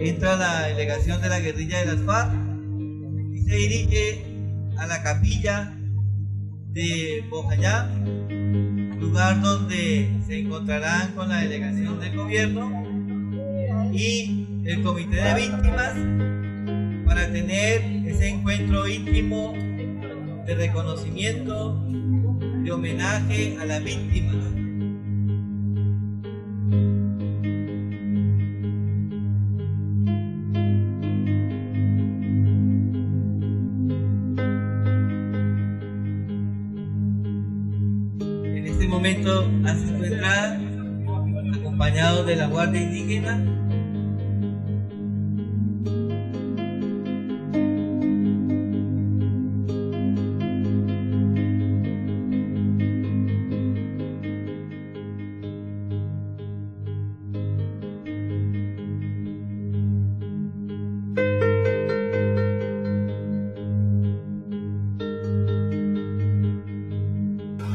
entra la delegación de la guerrilla de las FARC y se dirige a la capilla de Bojayá, lugar donde se encontrarán con la delegación del gobierno y el comité de víctimas para tener ese encuentro íntimo de reconocimiento, de homenaje a las víctimas. En este momento hace su entrada, acompañado de la Guardia Indígena.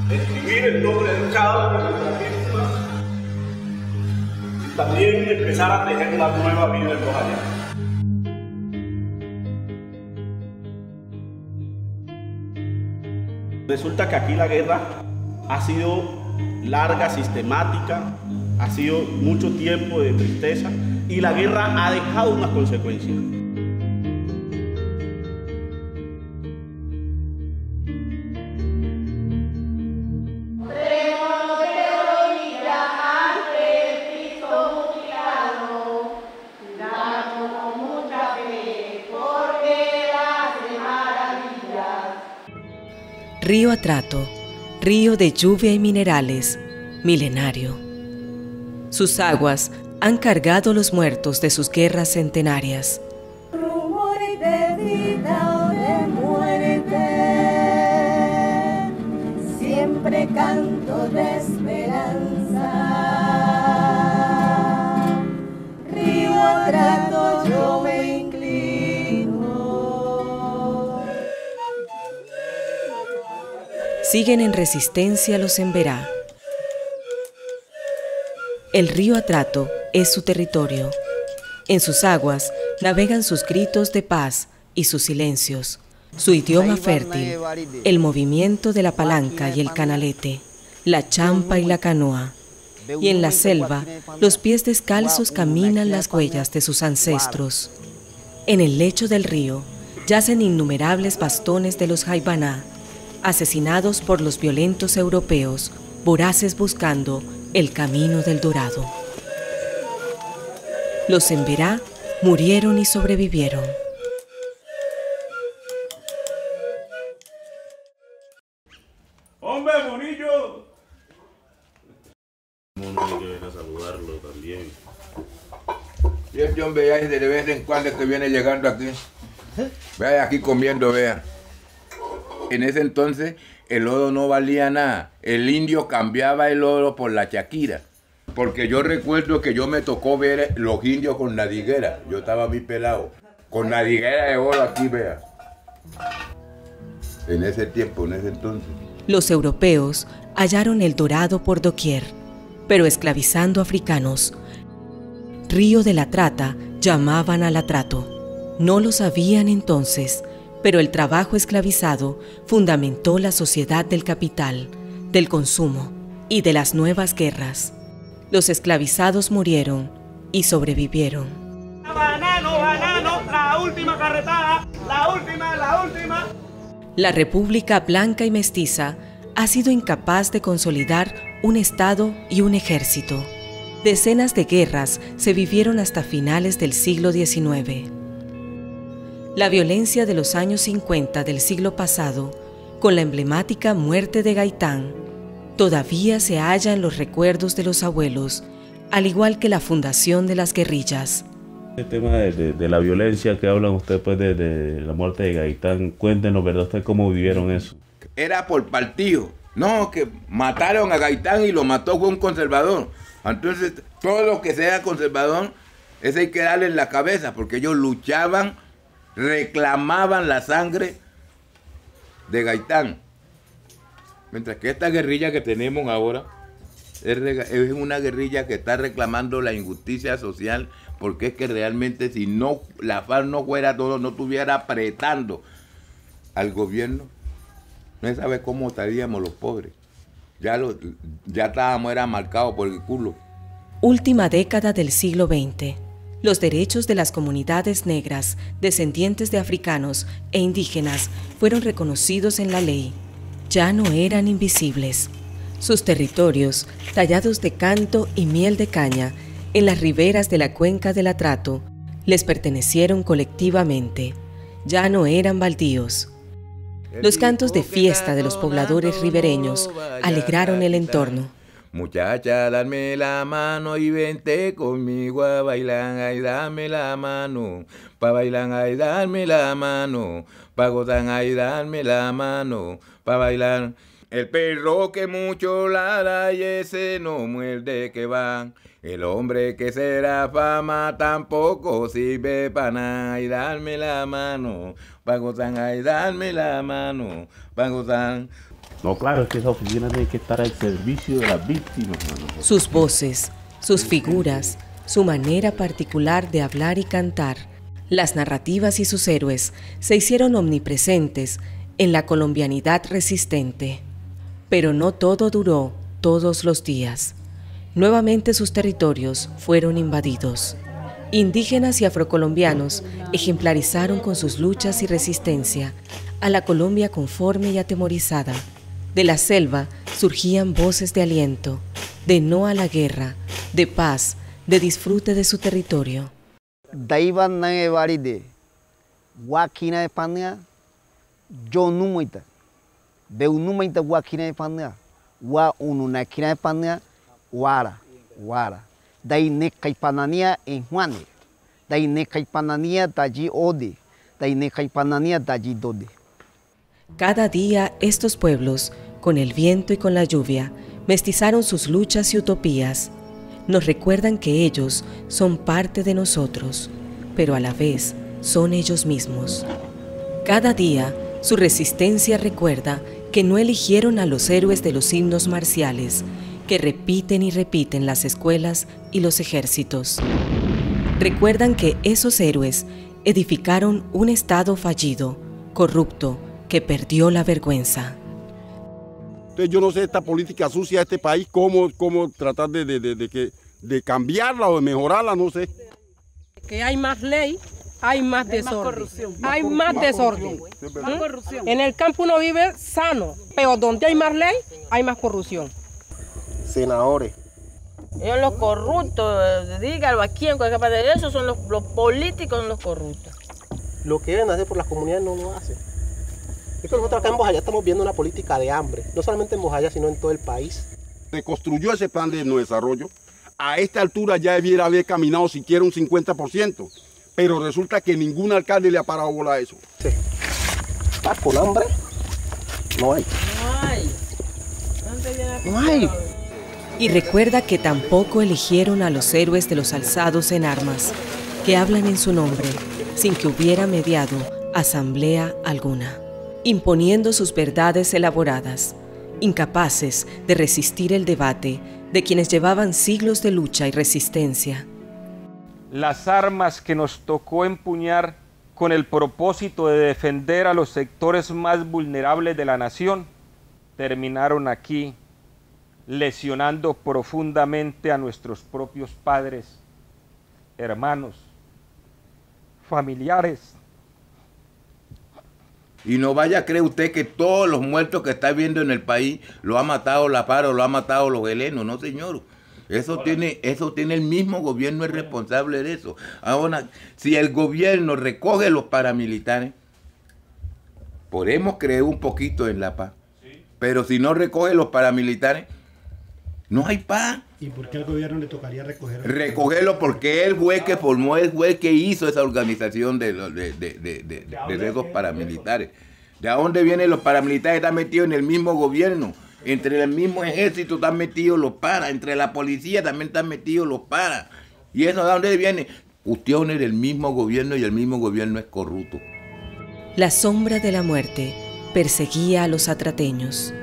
Escribir el nombre de cada una de nuestras víctimas y también empezar a tejer la nueva vida en Bojayá. Resulta que aquí la guerra ha sido larga, sistemática, ha sido mucho tiempo de tristeza y la guerra ha dejado unas consecuencias. Río Atrato, río de lluvia y minerales, milenario. Sus aguas han cargado los muertos de sus guerras centenarias. Rumores de vida o de muerte, siempre canto de esperanza. Río Atrato, yo me inclino. Siguen en resistencia los Emberá. El río Atrato es su territorio. En sus aguas navegan sus gritos de paz y sus silencios, su idioma fértil, el movimiento de la palanca y el canalete, la champa y la canoa. Y en la selva, los pies descalzos caminan las huellas de sus ancestros. En el lecho del río yacen innumerables bastones de los Jaibaná, asesinados por los violentos europeos, voraces buscando el camino del Dorado. Los Emberá murieron y sobrevivieron. ¡Hombre, Monillo! Hay que venir a saludarlo también. Y este hombre ya de vez en cuando que viene llegando aquí. Vea aquí comiendo, vea. En ese entonces el oro no valía nada. El indio cambiaba el oro por la chaquira. Porque yo recuerdo que yo me tocó ver los indios con nadiguera. Yo estaba muy pelado. Con nadiguera de oro aquí, vea. En ese tiempo, en ese entonces. Los europeos hallaron el dorado por doquier, pero esclavizando africanos. Río de la Trata llamaban al Atrato. No lo sabían entonces, pero el trabajo esclavizado fundamentó la sociedad del capital, del consumo y de las nuevas guerras. Los esclavizados murieron y sobrevivieron. ¡Banano, banano! ¡La última carretada! ¡La última, la última! La República Blanca y Mestiza ha sido incapaz de consolidar un Estado y un ejército. Decenas de guerras se vivieron hasta finales del siglo XIX. La violencia de los años 50 del siglo pasado, con la emblemática muerte de Gaitán, todavía se halla en los recuerdos de los abuelos, al igual que la fundación de las guerrillas. El tema de la violencia que hablan ustedes pues, de la muerte de Gaitán, cuéntenos, ¿verdad? ¿Usted cómo vivieron eso? Era por partido. No, que mataron a Gaitán y lo mató fue un conservador. Entonces, todo lo que sea conservador, ese hay que darle en la cabeza, porque ellos luchaban, reclamaban la sangre de Gaitán. Mientras que esta guerrilla que tenemos ahora, Es una guerrilla que está reclamando la injusticia social, porque es que realmente si no la FARC no fuera todo, no estuviera apretando al gobierno, no se sabe cómo estaríamos los pobres. Ya estábamos marcados por el culo. Última década del siglo XX. Los derechos de las comunidades negras, descendientes de africanos e indígenas fueron reconocidos en la ley. Ya no eran invisibles. Sus territorios, tallados de canto y miel de caña, en las riberas de la cuenca del Atrato, les pertenecieron colectivamente. Ya no eran baldíos. Los cantos de fiesta de los pobladores ribereños alegraron el entorno. Muchacha, dame la mano y vente conmigo a bailar, ay, dame la mano, pa' bailar, ay, dame la mano, pa' gozar, ay, dame la mano, pa' bailar. El perro que mucho ladra y ese no muerde que va. El hombre que será fama tampoco sirve para nada. Y darme la mano, pa' gozar, ay, darme la mano, pa' gozar. No, claro, es que esa oficina tiene que estar al servicio de las víctimas, mano. Sus voces, sus figuras, su manera particular de hablar y cantar, las narrativas y sus héroes se hicieron omnipresentes en la colombianidad resistente. Pero no todo duró todos los días. Nuevamente sus territorios fueron invadidos. Indígenas y afrocolombianos ejemplarizaron con sus luchas y resistencia a la Colombia conforme y atemorizada. De la selva surgían voces de aliento, de no a la guerra, de paz, de disfrute de su territorio. Daivan na varide, wakina de pania, yo no muita. Veu numaita wakina de pania, wa ununa kina de pania, wara. Dai ne kaipanania en Juane, dai ne kaipanania taji ode, dai ne kaipanania taji dode. Cada día estos pueblos, con el viento y con la lluvia, mestizaron sus luchas y utopías. Nos recuerdan que ellos son parte de nosotros, pero a la vez son ellos mismos. Cada día su resistencia recuerda que no eligieron a los héroes de los himnos marciales, que repiten y repiten las escuelas y los ejércitos. Recuerdan que esos héroes edificaron un Estado fallido, corrupto, que perdió la vergüenza. Entonces yo no sé esta política sucia de este país, cómo tratar de cambiarla o de mejorarla, no sé. Que hay más ley, hay más desorden, hay más desorden. Más corrupción. En el campo uno vive sano, pero donde hay más ley, hay más corrupción. Senadores. Ellos los corruptos, dígalo aquí en cualquier parte de eso, son los políticos, son los corruptos. Lo que deben hacer por las comunidades no lo hacen. Es que nosotros acá en Bojayá estamos viendo una política de hambre, no solamente en Bojayá, sino en todo el país. Se construyó ese plan de desarrollo. A esta altura ya debiera haber caminado siquiera un 50%, pero resulta que ningún alcalde le ha parado bola a eso. Sí. ¿Estás con hambre? No hay. No hay. Y recuerda que tampoco eligieron a los héroes de los alzados en armas, que hablan en su nombre, sin que hubiera mediado asamblea alguna, imponiendo sus verdades elaboradas, incapaces de resistir el debate de quienes llevaban siglos de lucha y resistencia. Las armas que nos tocó empuñar con el propósito de defender a los sectores más vulnerables de la nación, terminaron aquí, lesionando profundamente a nuestros propios padres, hermanos, familiares. Y no vaya a creer usted que todos los muertos que está viendo en el país lo ha matado la FARC o lo ha matado los helenos, no señor. Eso tiene el mismo gobierno, es responsable de eso. Ahora, si el gobierno recoge los paramilitares, podemos creer un poquito en la paz. Pero si no recoge los paramilitares, no hay paz. ¿Y por qué al gobierno le tocaría recogerlo? Recogerlo porque él fue el que formó, él fue el que hizo esa organización de esos paramilitares. ¿De dónde vienen los paramilitares? Están metidos en el mismo gobierno. Entre el mismo ejército están metidos los paras. Entre la policía también están metidos los paras. ¿Y eso de dónde viene? Cuestiones del mismo gobierno, y el mismo gobierno es corrupto. La sombra de la muerte perseguía a los atrateños.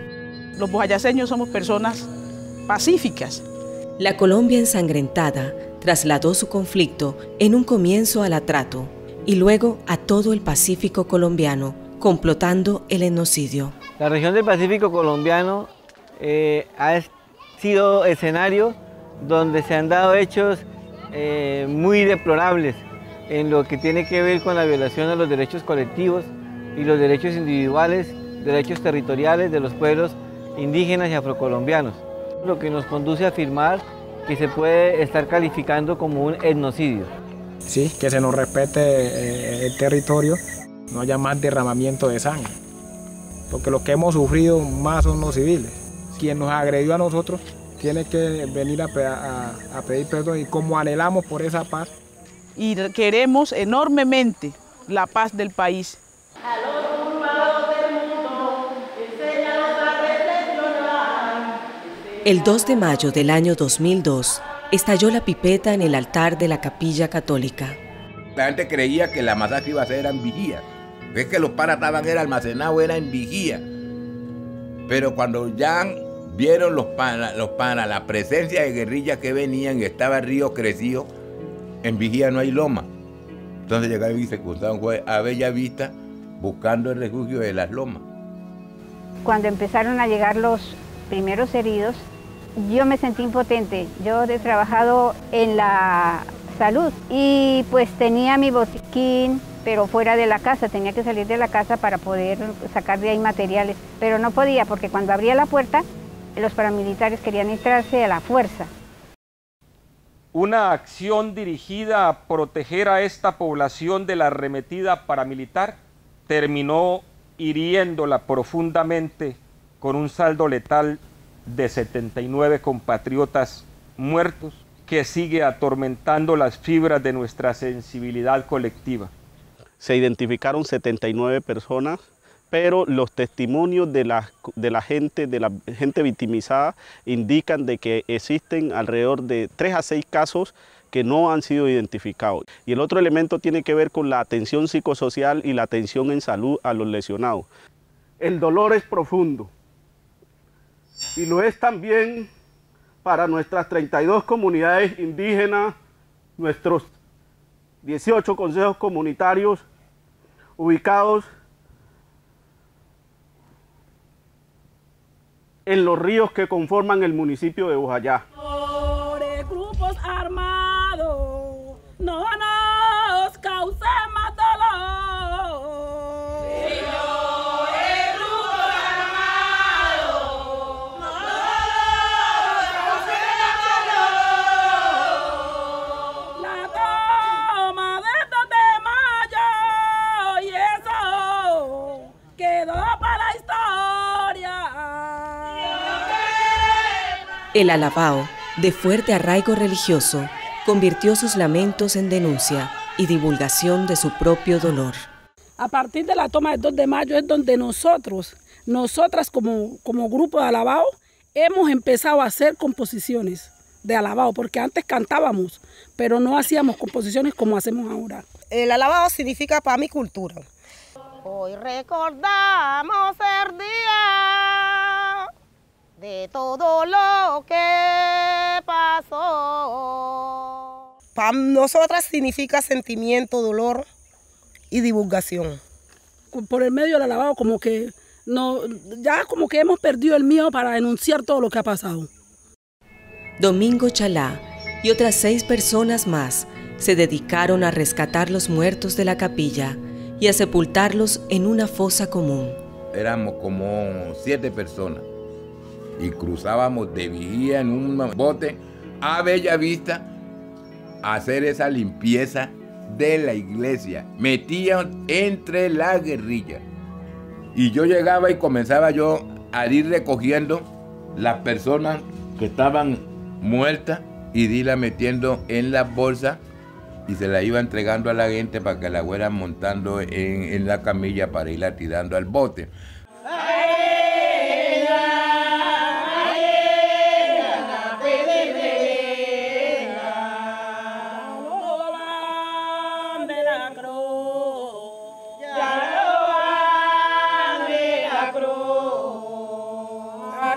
Los boyacenses somos personas pacíficas. La Colombia ensangrentada trasladó su conflicto en un comienzo al atrato y luego a todo el Pacífico colombiano, complotando el etnocidio. La región del Pacífico colombiano ha sido escenario donde se han dado hechos muy deplorables en lo que tiene que ver con la violación de los derechos colectivos y los derechos individuales, derechos territoriales de los pueblos indígenas y afrocolombianos, lo que nos conduce a afirmar que se puede estar calificando como un etnocidio. Sí, que se nos respete el territorio, no haya más derramamiento de sangre, porque lo que hemos sufrido más son los civiles. Quien nos agredió a nosotros tiene que venir a pedir perdón, y como anhelamos por esa paz. Y queremos enormemente la paz del país. El 2 de mayo del año 2002, estalló la pipeta en el altar de la Capilla Católica. La gente creía que la masacre iba a ser en vigía. Es que los panas estaban almacenados, era en vigía. Pero cuando ya vieron los panas, la presencia de guerrillas que venían y estaba el río crecido, en vigía no hay loma. Entonces llegaron y se cruzaron a Bella Vista buscando el refugio de las lomas. Cuando empezaron a llegar los primeros heridos, yo me sentí impotente. Yo he trabajado en la salud y pues tenía mi botiquín, pero fuera de la casa, tenía que salir de la casa para poder sacar de ahí materiales, pero no podía porque cuando abría la puerta, los paramilitares querían entrarse a la fuerza. Una acción dirigida a proteger a esta población de la arremetida paramilitar terminó hiriéndola profundamente con un saldo letal de 79 compatriotas muertos que sigue atormentando las fibras de nuestra sensibilidad colectiva. Se identificaron 79 personas, pero los testimonios de la gente victimizada indican de que existen alrededor de 3 a 6 casos que no han sido identificados. Y el otro elemento tiene que ver con la atención psicosocial y la atención en salud a los lesionados. El dolor es profundo y lo es también para nuestras 32 comunidades indígenas, nuestros 18 consejos comunitarios ubicados en los ríos que conforman el municipio de Bojayá. Grupos armados no nos causen más dolor. Señores, grupos armados no nos causen más dolor. La toma del 2 de mayo y eso quedó para la historia. El Alabao, de fuerte arraigo religioso, convirtió sus lamentos en denuncia y divulgación de su propio dolor. A partir de la toma del 2 de mayo es donde nosotras como grupo de Alabao, hemos empezado a hacer composiciones de Alabao, porque antes cantábamos, pero no hacíamos composiciones como hacemos ahora. El Alabao significa para mi cultura. Hoy recordamos el día de todo lo que pasó. Para nosotras significa sentimiento, dolor y divulgación. Por el medio del Alabao como que hemos perdido el miedo para denunciar todo lo que ha pasado. Domingo Chalá y otras 6 personas más se dedicaron a rescatar los muertos de la capilla y a sepultarlos en una fosa común. Éramos como 7 personas y cruzábamos de vigía en un bote a Bella Vista a hacer esa limpieza de la iglesia. Metían entre la guerrilla. Y yo llegaba y comenzaba yo a ir recogiendo las personas que estaban muertas y irla metiendo en las bolsas y se la iba entregando a la gente para que la fueran montando en la camilla para irla tirando al bote.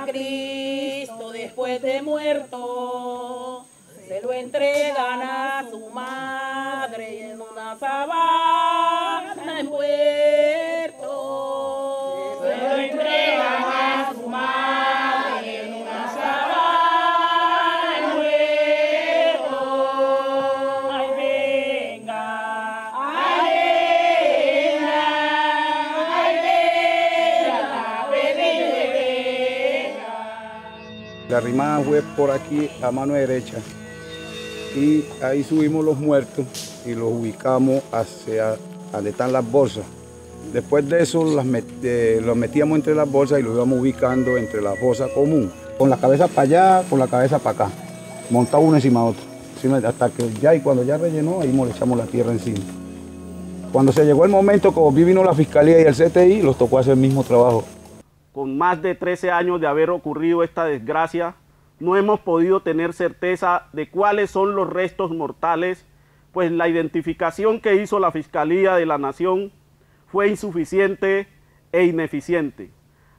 Cristo después de muerto se lo entregan a su madre y en una sabana envuelto. Se lo entregan a su madre y en una sabana envuelto. Ay, venga, ay, venga, ay, venga, La rimada fue por aquí a mano derecha y ahí subimos los muertos y los ubicamos hacia donde están las bolsas. Después de eso los metíamos entre las bolsas y los íbamos ubicando entre la fosa común. Con la cabeza para allá, con la cabeza para acá, montado uno encima de otro. Hasta que ya, y cuando ya rellenó, ahí le echamos la tierra encima. Cuando se llegó el momento, como vino la Fiscalía y el CTI, los tocó hacer el mismo trabajo. Con más de 13 años de haber ocurrido esta desgracia, no hemos podido tener certeza de cuáles son los restos mortales, pues la identificación que hizo la Fiscalía de la Nación fue insuficiente e ineficiente,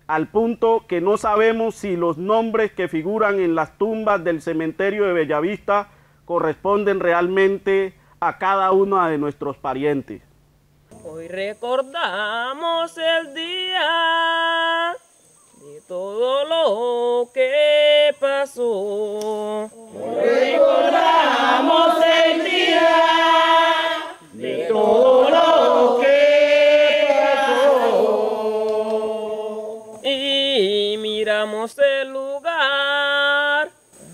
al punto que no sabemos si los nombres que figuran en las tumbas del cementerio de Bellavista corresponden realmente a cada uno de nuestros parientes. Hoy recordamos el día de todo lo que pasó. Hoy recordamos el día de todo lo que pasó. Y miramos el lugar,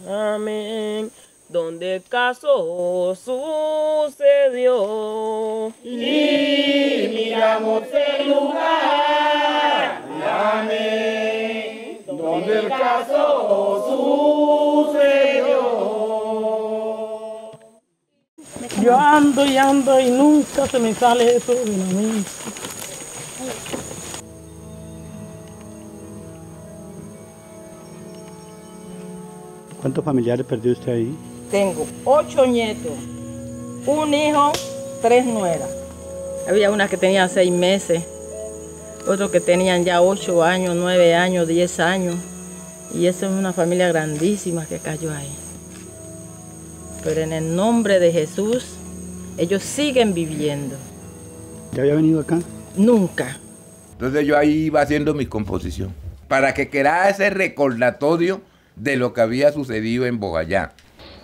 amén, donde el caso sucedió. Y miramos el lugar, amén, donde el caso sucedió. Yo ando y nunca se me sale eso de la mente. ¿Cuántos familiares perdió usted ahí? Tengo 8 nietos, un hijo, 3 nueras. Había unas que tenían 6 meses, otros que tenían ya 8 años, 9 años, 10 años. Y esa es una familia grandísima que cayó ahí. Pero en el nombre de Jesús, ellos siguen viviendo. ¿Ya había venido acá? Nunca. Entonces yo ahí iba haciendo mi composición, para que quedara ese recordatorio de lo que había sucedido en Bojayá.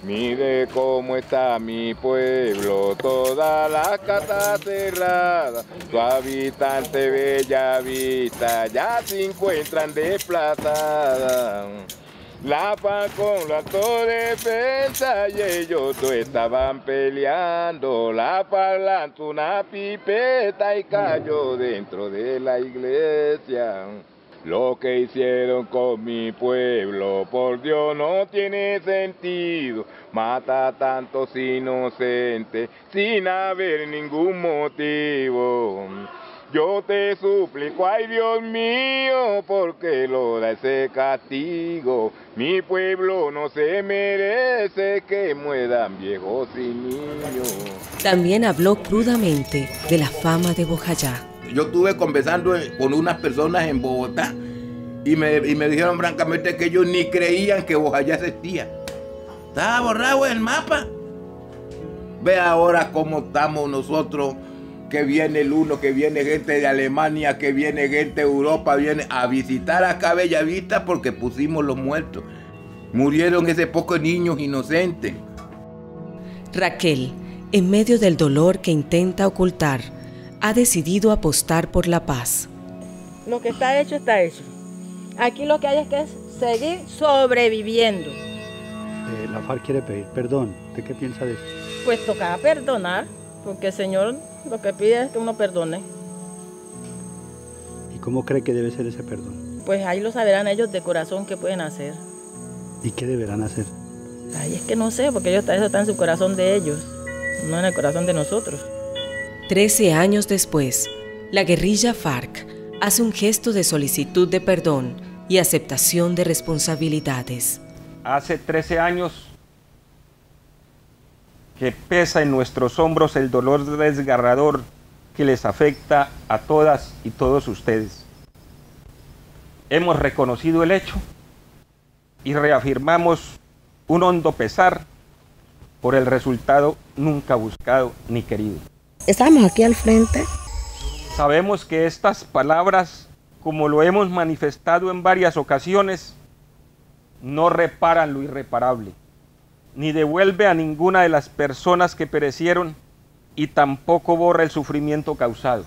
Mire cómo está mi pueblo, toda la casa cerrada, su habitante Bellavista ya se encuentran desplazadas. La paz con la autodefensa y ellos dos estaban peleando, la paz lanzó una pipeta y cayó dentro de la iglesia. Lo que hicieron con mi pueblo, por Dios, no tiene sentido. Mata a tantos inocentes sin haber ningún motivo. Yo te suplico, ay Dios mío, porque lo da ese castigo. Mi pueblo no se merece que mueran viejos y niños. También habló crudamente de la fama de Bojayá. Yo estuve conversando con unas personas en Bogotá y me dijeron francamente que ellos ni creían que Bojayá existía. Estaba borrado el mapa. Ve ahora cómo estamos nosotros, que viene el uno, que viene gente de Alemania, que viene gente de Europa, viene a visitar acá a Bellavista porque pusimos los muertos. Murieron ese pocos niños inocentes. Raquel, en medio del dolor que intenta ocultar, ha decidido apostar por la paz. Lo que está hecho, está hecho. Aquí lo que hay es que seguir sobreviviendo. La FARC quiere pedir perdón. ¿Usted qué piensa de eso? Pues toca perdonar, porque el Señor lo que pide es que uno perdone. ¿Y cómo cree que debe ser ese perdón? Pues ahí lo sabrán ellos de corazón qué pueden hacer. ¿Y qué deberán hacer? Ahí es que no sé, porque eso está en su corazón de ellos, no en el corazón de nosotros. 13 años después, la guerrilla FARC hace un gesto de solicitud de perdón y aceptación de responsabilidades. Hace 13 años que pesa en nuestros hombros el dolor desgarrador que les afecta a todas y todos ustedes. Hemos reconocido el hecho y reafirmamos un hondo pesar por el resultado nunca buscado ni querido. Estamos aquí al frente. Sabemos que estas palabras, como lo hemos manifestado en varias ocasiones, no reparan lo irreparable, ni devuelve a ninguna de las personas que perecieron y tampoco borra el sufrimiento causado,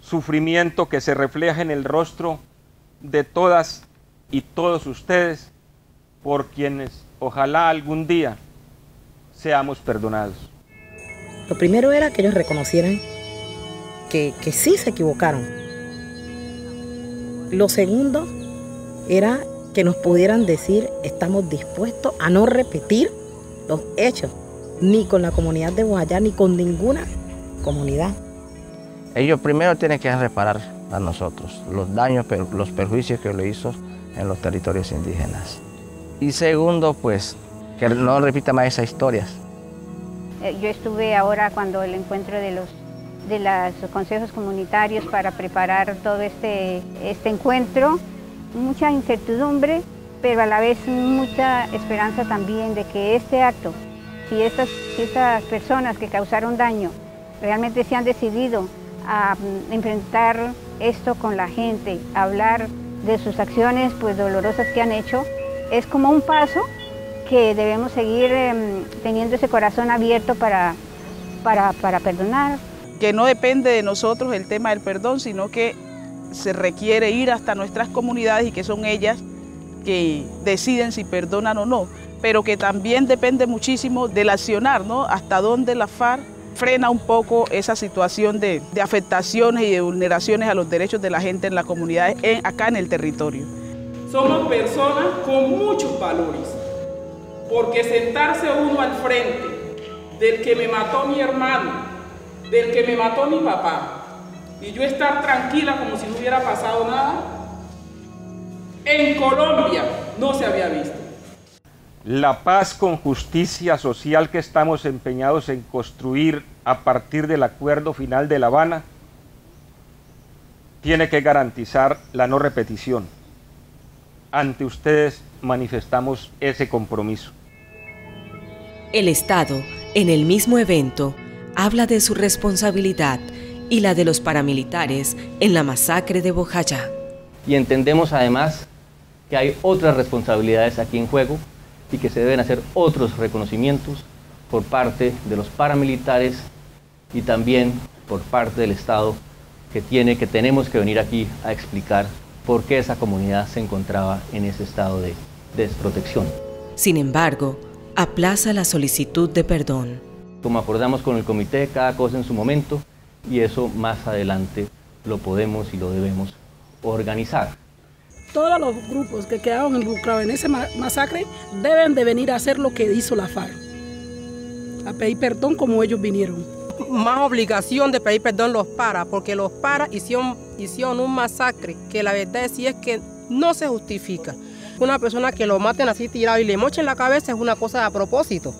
sufrimiento que se refleja en el rostro de todas y todos ustedes, por quienes ojalá algún día seamos perdonados. Lo primero era que ellos reconocieran que sí se equivocaron. Lo segundo era que nos pudieran decir, estamos dispuestos a no repetir los hechos, ni con la comunidad de Bojayá, ni con ninguna comunidad. Ellos primero tienen que reparar a nosotros los daños, los perjuicios que le hizo en los territorios indígenas. Y segundo, pues, que no repita más esas historias. Yo estuve ahora cuando el encuentro de los consejos comunitarios para preparar todo este encuentro, mucha incertidumbre, pero a la vez mucha esperanza también de que este acto, si estas personas que causaron daño realmente se han decidido a enfrentar esto con la gente, a hablar de sus acciones pues dolorosas que han hecho, es como un paso que debemos seguir teniendo ese corazón abierto para perdonar. Que no depende de nosotros el tema del perdón, sino que se requiere ir hasta nuestras comunidades y que son ellas que deciden si perdonan o no, pero que también depende muchísimo del accionar, ¿no? Hasta dónde la FARC frena un poco esa situación de afectaciones y de vulneraciones a los derechos de la gente en las comunidades acá en el territorio. Somos personas con muchos valores, porque sentarse uno al frente del que me mató mi hermano, del que me mató mi papá, y yo estar tranquila como si no hubiera pasado nada, en Colombia no se había visto. La paz con justicia social que estamos empeñados en construir a partir del acuerdo final de La Habana tiene que garantizar la no repetición. Ante ustedes manifestamos ese compromiso. El Estado, en el mismo evento, habla de su responsabilidad y la de los paramilitares en la masacre de Bojayá. Y entendemos además que hay otras responsabilidades aquí en juego y que se deben hacer otros reconocimientos por parte de los paramilitares y también por parte del Estado que tenemos que venir aquí a explicar por qué esa comunidad se encontraba en ese estado de desprotección. Sin embargo, aplaza la solicitud de perdón. Como acordamos con el comité, cada cosa en su momento, y eso más adelante lo podemos y lo debemos organizar. Todos los grupos que quedaron involucrados en ese masacre deben de venir a hacer lo que hizo la FARC, a pedir perdón como ellos vinieron. Más obligación de pedir perdón los paras, porque los paras hicieron un masacre que la verdad sí es que no se justifica. Una persona que lo maten así tirado y le mochen la cabeza es una cosa a propósito.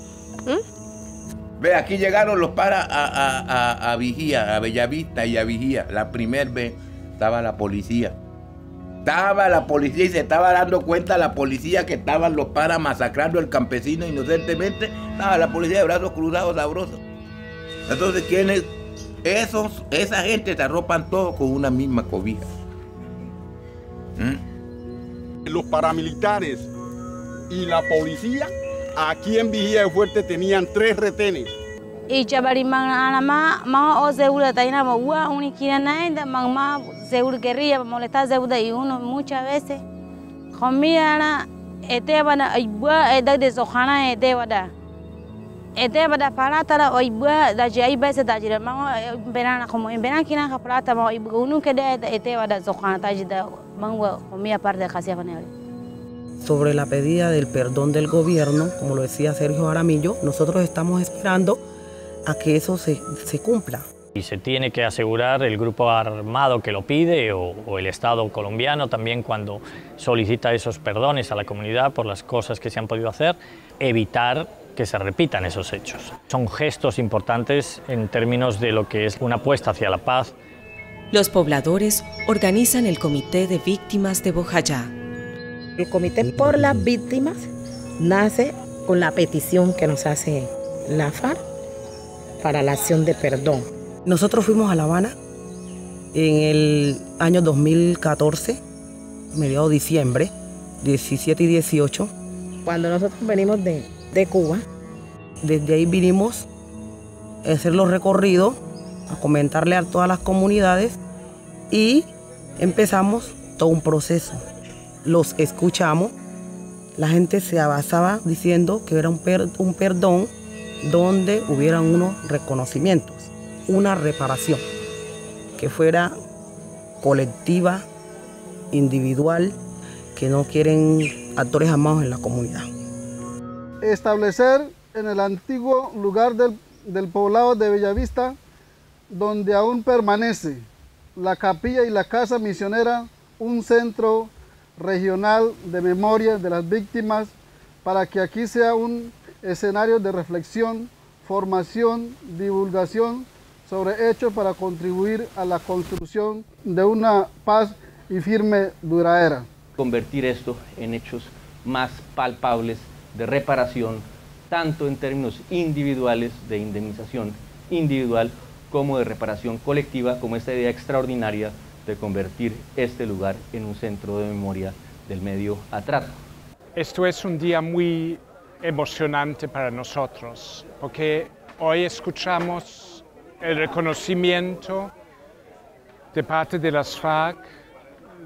Ve, aquí llegaron los paras a Vigía, a Bellavista y a Vigía. La primera vez estaba la policía. Estaba la policía y se estaba dando cuenta la policía que estaban los paras masacrando al campesino inocentemente. Estaba la policía de brazos cruzados sabrosos. Entonces, ¿quiénes? Esa gente se arropan todos con una misma cobija. Los paramilitares y la policía aquí en Vigía de Fuerte tenían 3 retenes. Y chabari ma o seguro taina ma ua unikina naenda ma seguro querría molestar seguro y uno muchas veces comía etebana ibua edad de sohana etebada palata la ibua da jai veces da jira ma verana como en verana kina palata ma ibua uno que de etebada sohana tajida mangua comía parte de Jasia Fanel. Sobre la pedida del perdón del gobierno, como lo decía Sergio Jaramillo, nosotros estamos esperando a que eso se cumpla. Y se tiene que asegurar el grupo armado que lo pide o el Estado colombiano también cuando solicita esos perdones a la comunidad por las cosas que se han podido hacer, evitar que se repitan esos hechos. Son gestos importantes en términos de lo que es una apuesta hacia la paz. Los pobladores organizan el Comité de Víctimas de Bojayá. El Comité por las Víctimas nace con la petición que nos hace la FARC para la acción de perdón. Nosotros fuimos a La Habana en el año 2014, mediados de diciembre, 17 y 18. Cuando nosotros venimos de Cuba. Desde ahí vinimos a hacer los recorridos, a comentarle a todas las comunidades y empezamos todo un proceso. Los escuchamos, la gente se avanzaba diciendo que era un perdón donde hubieran unos reconocimientos, una reparación, que fuera colectiva, individual, que no quieren actores armados en la comunidad. Establecer en el antiguo lugar del poblado de Bellavista, donde aún permanece la capilla y la casa misionera, un centro regional de memoria de las víctimas, para que aquí sea un escenario de reflexión, formación, divulgación sobre hechos para contribuir a la construcción de una paz y firme duradera. Convertir esto en hechos más palpables de reparación, tanto en términos individuales de indemnización individual como de reparación colectiva, como esta idea extraordinaria de convertir este lugar en un centro de memoria del medio atrato. Esto es un día muy emocionante para nosotros, porque hoy escuchamos el reconocimiento de parte de las FARC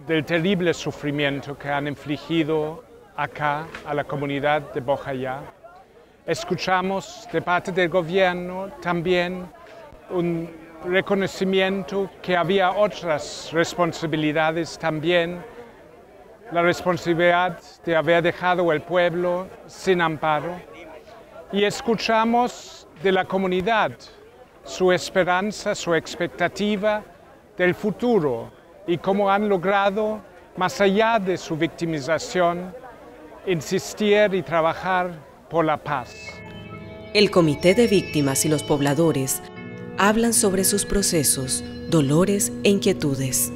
del terrible sufrimiento que han infligido acá a la comunidad de Bojayá. Escuchamos de parte del gobierno también un reconocimiento que había otras responsabilidades también, la responsabilidad de haber dejado el pueblo sin amparo. Y escuchamos de la comunidad su esperanza, su expectativa del futuro y cómo han logrado, más allá de su victimización, insistir y trabajar por la paz. El Comité de Víctimas y los pobladores hablan sobre sus procesos, dolores e inquietudes.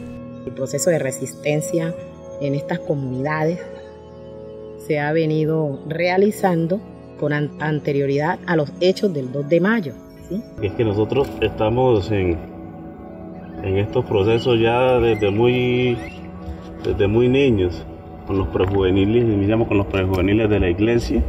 El proceso de resistencia en estas comunidades se ha venido realizando con anterioridad a los hechos del 2 de mayo. ¿Sí? Es que nosotros estamos en estos procesos ya desde muy niños, con los prejuveniles, iniciamos con los prejuveniles de la iglesia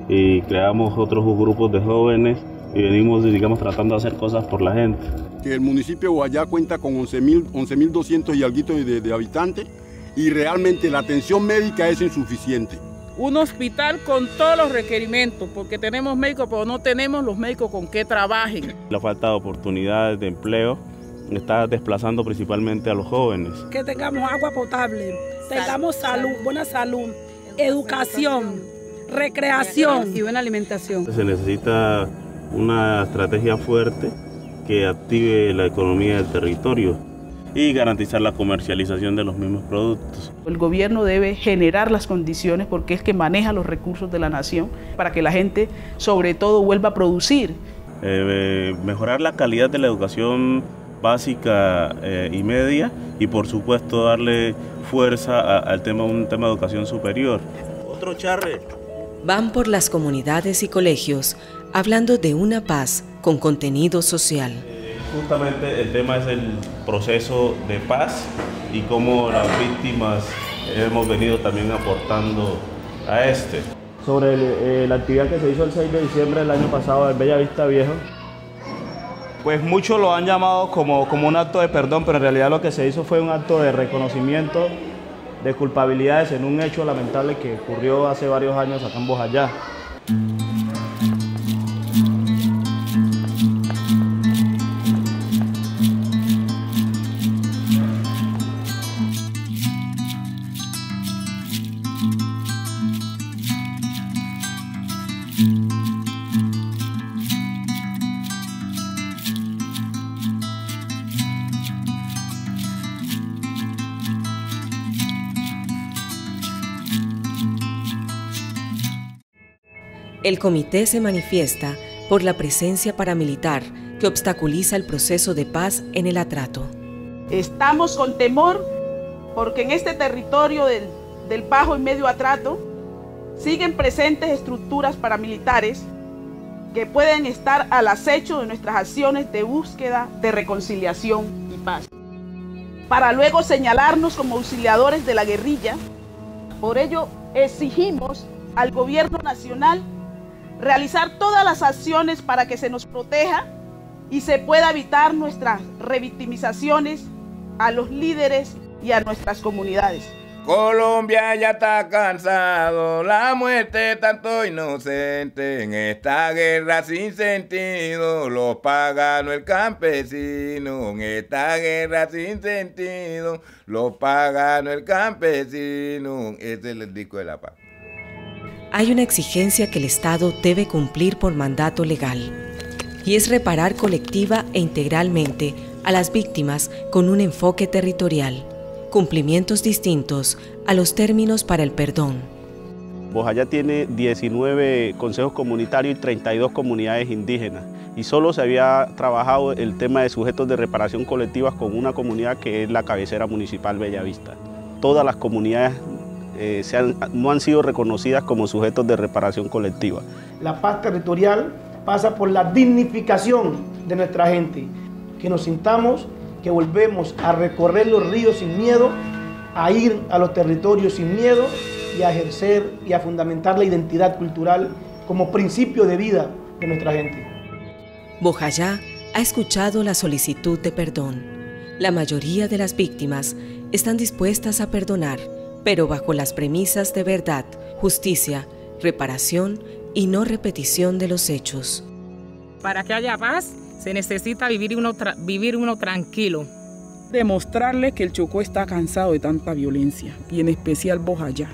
y creamos otros grupos de jóvenes y venimos, digamos, tratando de hacer cosas por la gente. Que el municipio de Bojayá cuenta con 11.200 y alguito de habitantes y realmente la atención médica es insuficiente. Un hospital con todos los requerimientos, porque tenemos médicos, pero no tenemos los médicos con que trabajen. La falta de oportunidades de empleo está desplazando principalmente a los jóvenes. Que tengamos agua potable, tengamos salud, buena salud, educación, recreación y buena alimentación. Se necesita una estrategia fuerte que active la economía del territorio y garantizar la comercialización de los mismos productos. El gobierno debe generar las condiciones porque es que maneja los recursos de la nación para que la gente sobre todo vuelva a producir. Mejorar la calidad de la educación básica y media y por supuesto darle fuerza al tema, un tema de educación superior. Otro charre. Van por las comunidades y colegios hablando de una paz con contenido social. Justamente el tema es el proceso de paz y cómo las víctimas hemos venido también aportando a este. Sobre la actividad que se hizo el 6 de diciembre del año pasado en Bellavista Viejo, pues muchos lo han llamado como un acto de perdón, pero en realidad lo que se hizo fue un acto de reconocimiento de culpabilidades en un hecho lamentable que ocurrió hace varios años acá en Bojayá. El comité se manifiesta por la presencia paramilitar que obstaculiza el proceso de paz en el atrato. Estamos con temor porque en este territorio del Bajo y Medio Atrato siguen presentes estructuras paramilitares que pueden estar al acecho de nuestras acciones de búsqueda de reconciliación y paz, para luego señalarnos como auxiliadores de la guerrilla. Por ello, exigimos al gobierno nacional realizar todas las acciones para que se nos proteja y se pueda evitar nuestras revictimizaciones a los líderes y a nuestras comunidades. Colombia ya está cansado, la muerte de tanto inocente, en esta guerra sin sentido, los paganos el campesino, en esta guerra sin sentido, los paganos el campesino, ese es el disco de la paz. Hay una exigencia que el Estado debe cumplir por mandato legal, y es reparar colectiva e integralmente a las víctimas con un enfoque territorial, cumplimientos distintos a los términos para el perdón. Bojayá tiene 19 consejos comunitarios y 32 comunidades indígenas, y solo se había trabajado el tema de sujetos de reparación colectivas con una comunidad que es la cabecera municipal Bellavista. Todas las comunidades no han sido reconocidas como sujetos de reparación colectiva. La paz territorial pasa por la dignificación de nuestra gente, que nos sintamos que volvemos a recorrer los ríos sin miedo, a ir a los territorios sin miedo y a ejercer y a fundamentar la identidad cultural como principio de vida de nuestra gente. Bojayá ha escuchado la solicitud de perdón. La mayoría de las víctimas están dispuestas a perdonar, pero bajo las premisas de verdad, justicia, reparación y no repetición de los hechos. Para que haya paz, se necesita vivir uno tranquilo. Demostrarle que el Chocó está cansado de tanta violencia, y en especial Bojayá.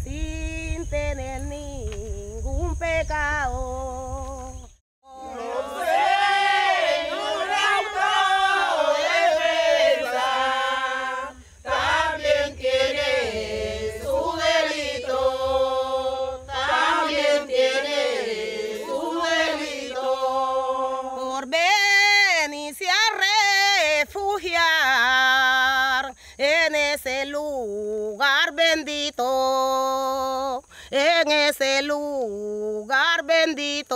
sin tener ningún pecado. Señor autodefensa también tiene su delito, también tiene su delito. Por venirse a refugiar en ese lugar bendito, en ese lugar bendito.